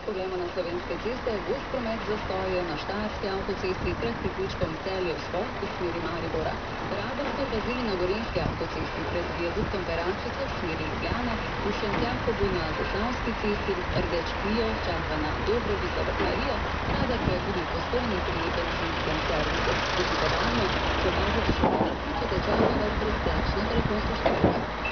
Poglejmo na slovenske ceste. Gost promet zastoje na Štajerski avtocesti pred priključkom Celje-Šport v smeri Maribora. Radar so opazili na Gorenjski avtocesti pred viaduktom Peračica v smeri Ljubljane, v Šentjakobu na Zasavski cesti rdeč Clio čaka na Dobrovico Vrtnarijo, radar pa je tudi v Postojni pri benzinskem servisu. Vozite varno, če opazite še kakšno tečaj, vas brezplačno telefonsko številko.